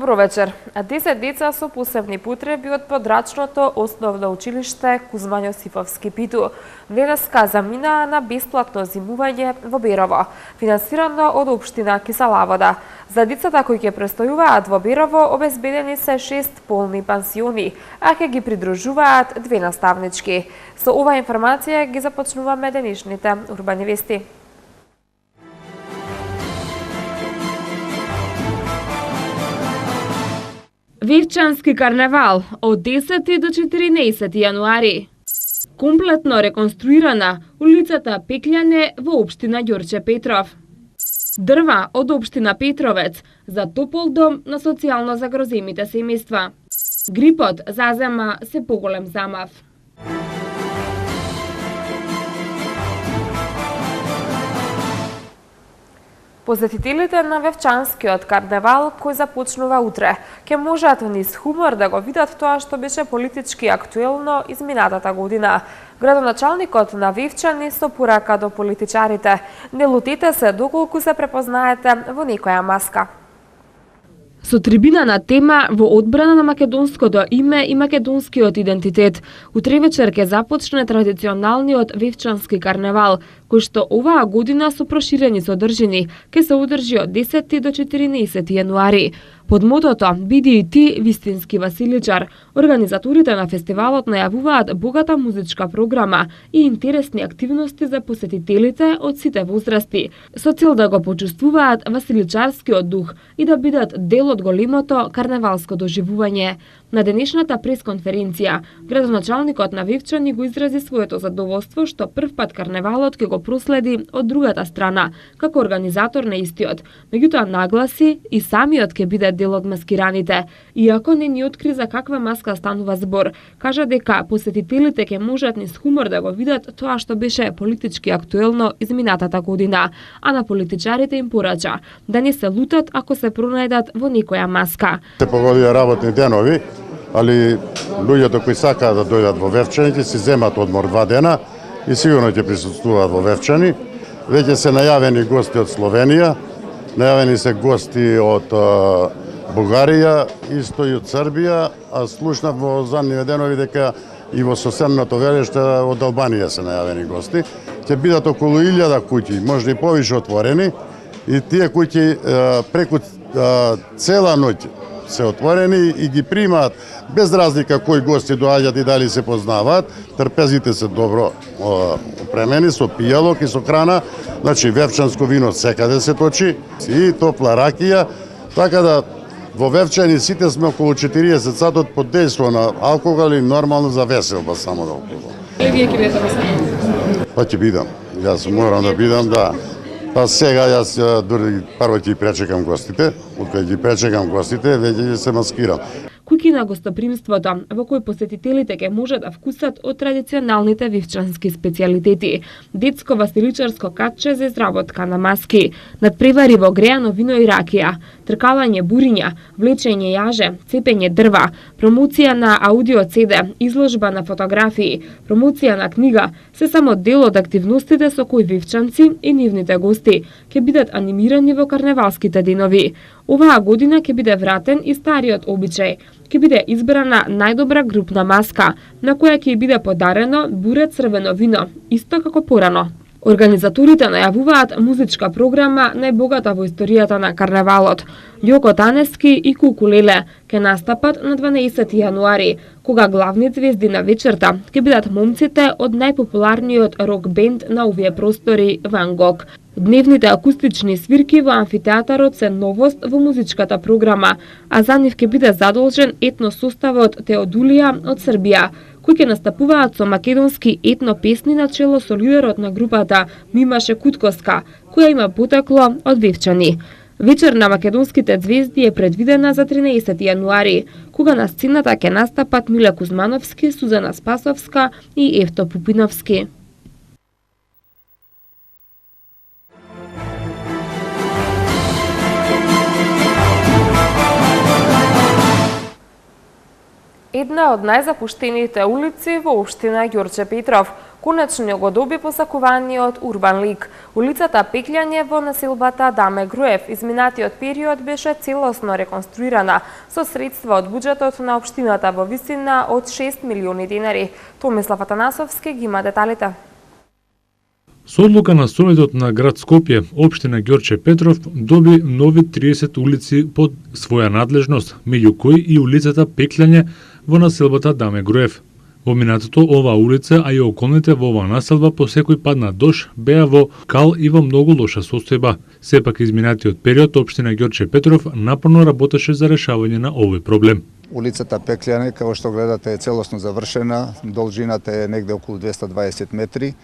Добро вечер. 10 деца со посебни потреби од подрачното основно училиште Кузма Јосифовски Питу денеска заминаа на бесплатно зимување во Берово, финансирано од општина Киселавода. За децата кои ќе престојуваат во Берово обезбедени се 6 полни пансиони, а ќе ги придружуваат 2 наставнички. Со оваа информација ги започнуваме денешните урбани вести. Вевчански карнавал од 10 до 14 јануари. Комплетно реконструирана улицата Пеклјане во општина Ѓорче Петров. Дрва од општина Петровец за топол дом на социјално загрозените семејства. Грипот зазема се поголем замав. Посетителите на Вевчанскиот карнавал, кој започнува утре, ќе можат низ хумор да го видат тоа што беше политички актуелно изминатата година. Градоначалникот на Вевчани со порака до политичарите: не лутете се доколку се препознаете во некоја маска. Со трибина на тема во одбрана на македонското име и македонскиот идентитет, утре вечер ќе започне традиционалниот Вевчански карнавал, кој што оваа година со проширени содржини ќе се одржи од 10 до 14 јануари. Под мотото "Биди и ти вистински Василичар", организаторите на фестивалот најавуваат богата музичка програма и интересни активности за посетителите од сите возрасти, со цел да го почувствуваат василичарскиот дух и да бидат дел од големото карнавалско доживување. На денешната пресконференција, градоначалникот на Вевчани го изрази своето задоволство што првпат карнавалот ќе го проследи од другата страна, како организатор на истиот. Меѓутоа нагласи и самиот ќе биде дел од маскираните, иако не ни откри за каква маска станува збор. Кажа дека посетителите ќе можат низ хумор да го видат тоа што беше политички актуелно изминатата година, а на политичарите им порача да не се лутат ако се пронајдат во некоја маска. Се погодија работни денови, али луѓето кои сакаат да дојдат во Вевчани ќе си земат одмор 2 дена и сигурно ќе присуствуваат во Вевчани. Веќе се најавени гости од Словенија, најавени се гости од Бугарија, исто и од Србија, а слушнав во задниве денови дека и во соседното велиште од Албанија се најавени гости. Ќе бидат околу 1000 куќи, може и повише отворени, и тие куќи преку цела ноќ се отворени и ги примаат без разлика кои гости доаѓаат и дали се познаваат. Трпезите се добро опремени со пијалок и со храна, значи вевчанско вино секаде се точи и топла ракија, така да во Вевчани сите сме околу 40 сатот под дејство на алкогол и нормално за веселба само да околу. Вие ќе бидете во Па ќе бидам, јас морам да бидам, да. Па сега јас дури прво ќе пречекам гостите, откај ги пречекам гостите, веќе се маскирам. Куќи на гостопримството, во кој посетителите ќе можат да вкусат од традиционалните вевчански специјалитети: детско василичарско катче за изработка на маски, надпревари во греано вино и ракија, тркалање буриња, влечење јаже, цепење дрва, промоција на аудио CD, изложба на фотографии, промоција на книга, се само дел од активностите со кои вевчанци и нивните гости ќе бидат анимирани во карневалските денови. Оваа година ќе биде вратен и стариот обичај. Ќе биде избрана најдобра групна маска, на која ќе биде подарено буре црвено вино, исто како порано. Организаторите најавуваат музичка програма најбогата во историјата на карнавалот. Јоко Танески и Кукулеле ќе настапат на 12 јануари, кога главни звезди на вечерта ќе бидат момците од најпопуларниот рок бенд на овие простори Ван Гог. Дневните акустични свирки во амфитеатарот се новост во музичката програма, а за нив ќе биде задолжен етно составот Теодулија од Србија, кои ќе настапуваат со македонски етно песни на чело со лидерот на групата Мимаше Куткоска, која има потекло од Вевчани. Вечер на македонските звезди е предвидена за 13 јануари, кога на сцената ќе настапат Миле Кузмановски, Сузана Спасовска и Евто Пупиновски. Една од најзапуштените улици во општина Ѓорче Петров конечно го доби посакуваниот урбан лик. Улицата Пеклјање во населбата Даме Груев изминатиот период беше целосно реконструирана со средства од буџетот на општината во висина од 6 милиони денари. Томислав Атанасовски ги има деталите. Со одлука на Советот на град Скопје, општина Ѓорче Петров доби нови 30 улици под своја надлежност, меѓу кои и улицата Пеклјање во населбата Даме Груев. Во минатото оваа улица, а и околните во оваа населба по секој падна дош беа во кал и во многу лоша состојба. Сепак изминатиот период општина Ѓорче Петров напорно работеше за решавање на овој проблем. Улицата Пеклјање, како што гледате, е целосно завршена, должината е негде околу 220 метри.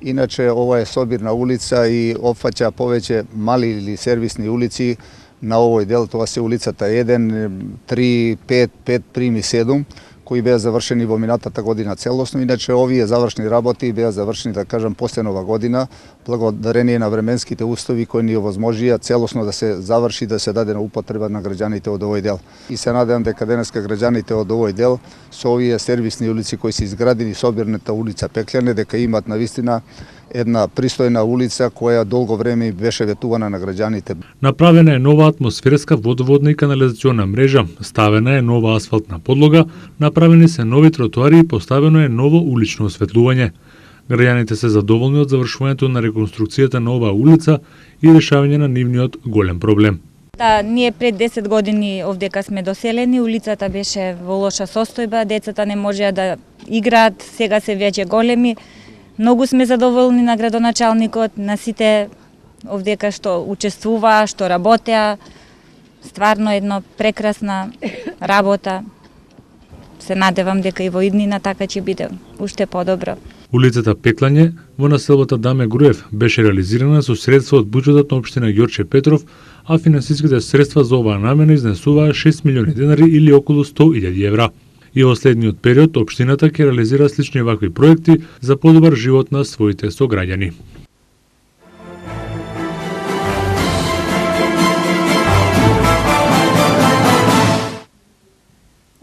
Иначе ова е собирна улица и опфаќа повеќе мали или сервисни улици на овој дел. Тоа се улицата 1, 3, 5, 5 прими 7, кои беа завршени во минатата година целосно. Иначе овие завршни работи беа завршени, да кажам, после Нова година, благодарение на временските услови кои ни овозможија целосно да се заврши, да се даде на употреба на граѓаните од овој дел. И се надевам дека денеска граѓаните од овој дел со овие сервисни улици кои се изградени собирната улица Пеклјање, дека имат навистина една пристојна улица која долго време беше ветувана на граѓаните. Направена е нова атмосферска водоводна и канализациона мрежа, ставена е нова асфалтна подлога, направени се нови тротоари и поставено е ново улично осветлување. Граѓаните се задоволни од завршувањето на реконструкцијата на оваа улица и решавање на нивниот голем проблем. Да, ние пред 10 години овдека сме доселени, улицата беше во лоша состојба, децата не можеа да играат, сега се веќе големи. Многу сме задоволни на градоначалникот, на сите овдека што учествуваа, што работеа. Стварно едно прекрасна работа. Се надевам дека и во иднина така ќе биде уште подобро. Улицата Пеклјање во населбата Даме Груев беше реализирана со средства од буџетот на општина Ѓорче Петров, а финансиските средства за оваа намена изнесуваа 6 милиони денари или околу 100.000 евра. И во следниот период општината ќе реализира слични вакви проекти за подобар живот на своите сограѓани.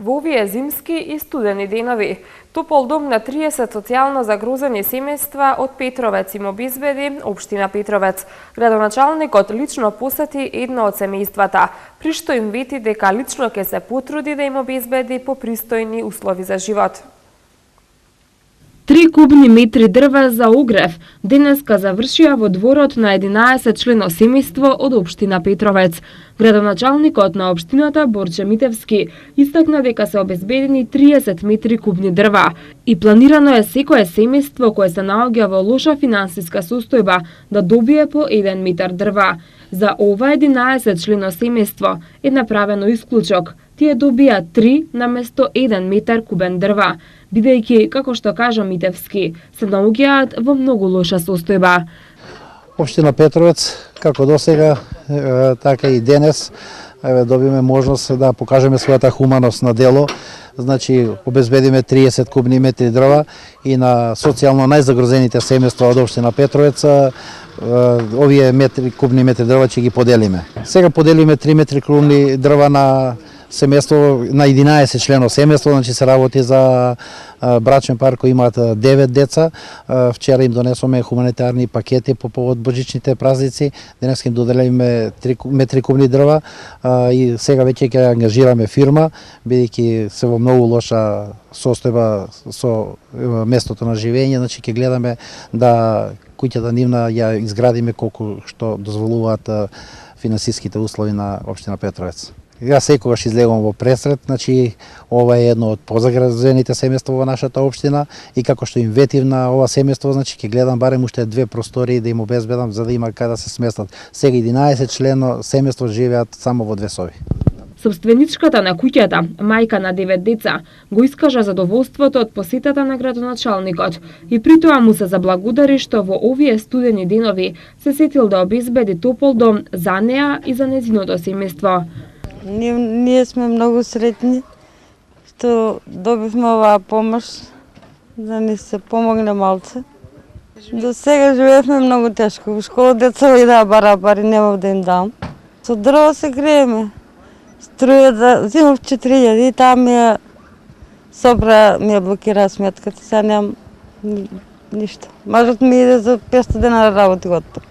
Во овие зимски и студени денови, топол дом на 30 социјално загрозени семејства од Петровец им обезбеди општина Петровец. Градоначалникот лично посети едно од семејствата, при што им вети дека лично ќе се потруди да им обезбеди попристојни услови за живот. 3 кубни метри дрва за огрев денеска завршија во дворот на 11 члено семејство од општина Петровец. Градоначалникот на општината Борче Митевски истакна дека се обезбедени 30 метри кубни дрва и планирано е секое семејство кое се наоѓа во лоша финансиска состојба да добие по 1 метар дрва. За ова 11 члено семејство е направено исклучок. Тие добија 3 наместо 1 метар кубен дрва, бидејќи, како што кажа Митевски, се наоѓаат во многу лоша состојба. Општина Петровец, како досега, така и денес, добиме можност да покажеме својата хуманост на дело. Значи, обезбедиме 30 кубни метри дрва и на социјално најзагрозените семејства од општина Петровец, овие кубни метри дрва ќе ги поделиме. Сега поделиме 3 метри кубни дрва на семејство, на 11 члено семејство, значи се работи за брачен пар кои имаат 9 деца. Вчера им донесоме хуманитарни пакети по повод божичните празници. Денес им доделиме 3 метри кубни дрва и сега веќе ќе ангажираме фирма, бидејќи се во многу лоша состојба со местото на живење, значи ќе гледаме да куќата нивна ја изградиме колку што дозволуваат финансиските услови на општина Петровец. Јас секогаш излегувам во пресред, значи ова е едно од позагрозените семејства во нашата општина и како што им ветив на ова семејство, значи ќе гледам барем уште 2 простории да им обезбедам за да има каде да се сместат. Сега 11 члено семејство живеат само во 2 соби. Собственичката на куќата, мајка на 9 деца, го искажа задоволството од посетата на градоначалникот и при тоа му се заблагодари што во овие студени денови се сетил да обезбеди топол дом за неа и за нејзиното семејство. Ние сме многу сретни што добивме оваа помош да ни се помогне малце. До сега живеевме многу тешко. Во школа деца идаа бара пари, немав да им дам. Со дрво се грееме. Струја да взимав 4.000 и таа ми ја Сопра ми ја блокира сметката, сега немам ништо. Мажот ми иде за 500 дена работи отпред.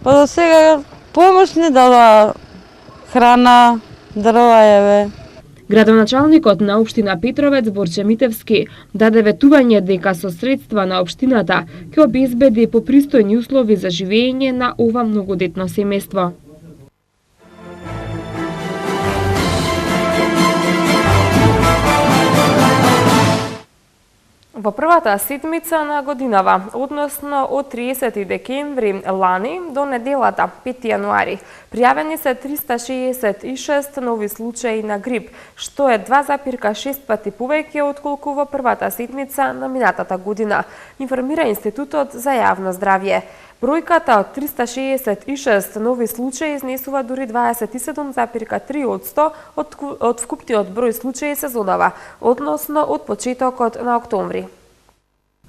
Па до сега помош ни дала храна, дрва еве. Градоначалникот на општина Петровец Борче Митевски даде ветување дека со средства на општината ќе обезбеди попристојни услови за живење на ова многодетно семејство. Во првата седмица на годинава, односно од 30 декември лани до неделата 5 јануари, пријавени се 366 нови случаи на грип, што е 2,6 пати повеќе отколку во првата седмица на минатата година, информира Институтот за јавно здравје. Бројката од 366 нови случаи изнесува дури 27,3% од вкупниот број случаи сезонава, односно од почетокот на октомври.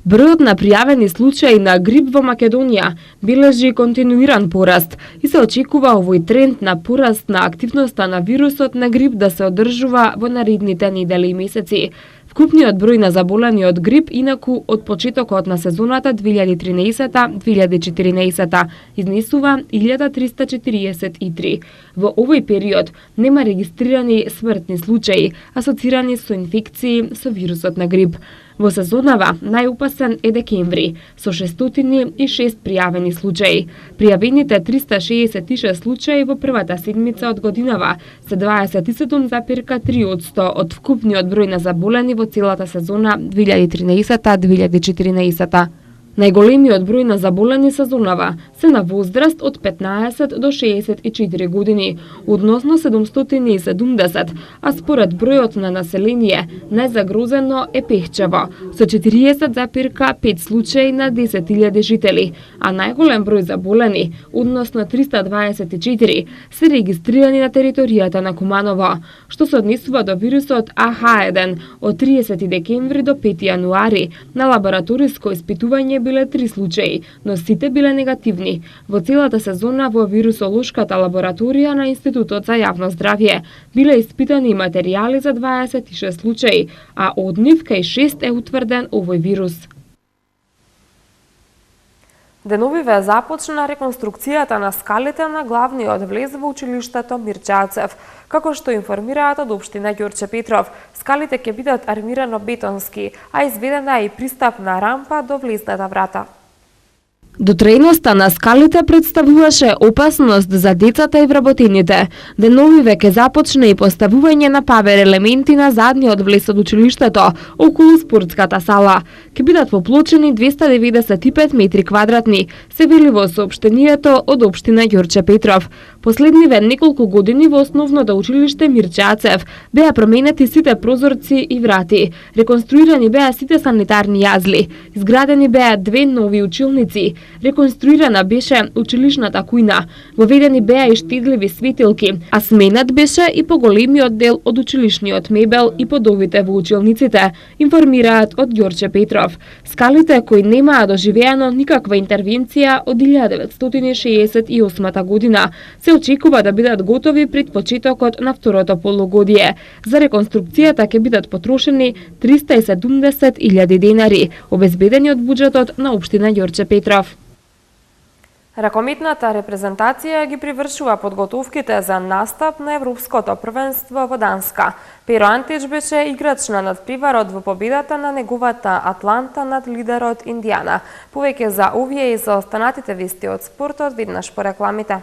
Бројот на пријавени случаи на грип во Македонија бележи континуиран пораст и се очекува овој тренд на пораст на активноста на вирусот на грип да се одржува во наредните недели и месеци. Вкупниот број на заболени од грип инаку од почетокот на сезоната 2013-2014 изнесува 1343. Во овој период нема регистрирани смртни случаи асоцирани со инфекции со вирусот на грип. Во сезонава најопасен е декември со 606 пријавени случаи. Пријавените 366 случаи во првата седмица од годинава се 27,3% од вкупниот број на заболени во целата сезона 2013-2014. Најголемиот број на заболени сезонава се на возраст од 15 до 64 години, односно 770, а според бројот на население најзагрозено е Пехчево со 40,5 случаи на 10.000 жители, а најголем број заболени, односно 324, се регистрирани на територијата на Куманово, што се однесува до вирусот AH1 од 30 декември до 5 јануари. На лабораториско испитување биле 3 случаи, но сите биле негативни. Во целата сезона во вирусолошката лабораторија на Институтот за јавно здравје биле испитани материјали за 26 случаи, а од нив кај 6 е утврден овој вирус. Деновиве започна реконструкцијата на скалите на главниот влез во училиштето Мирчацев. Како што информираат од општина Ѓорче Петров, скалите ќе бидат армирано бетонски, а изведена е и пристапна рампа до влезната врата. Дотрејноста на скалите представуваше опасност за децата и вработените. Деновиве ќе започне и поставување на павер елементи на задниот влез од училиштето, околу спортската сала. Ќе бидат поплочени 295 метри квадратни, се вели во соопштението од општина Ѓорче Петров. Последниве неколку години во основното училиште Мирчацев беа променети сите прозорци и врати, реконструирани беа сите санитарни јазли, изградени беа 2 нови училници, реконструирана беше училишната кујна, воведени беа и штедливи светилки, а сменат беше и поголемиот дел од училишниот мебел и подовите во училниците, информираат од Ѓорче Петров. Скалите кои немаа доживеано никаква интервенција од 1968 година се очекува да бидат готови пред почетокот на второто полугодие. За реконструкцијата ќе бидат потрошени 370.000 денари, обезбедени од буџетот на општина Ѓорче Петров. Ракометната репрезентација ги привршува подготовките за настап на Европското првенство во Данска. Перо Антич беше играч на надпреварот во победата на неговата Атланта над лидерот Индијана. Повеќе за овие и за останатите вести од спортот веднаш по рекламите.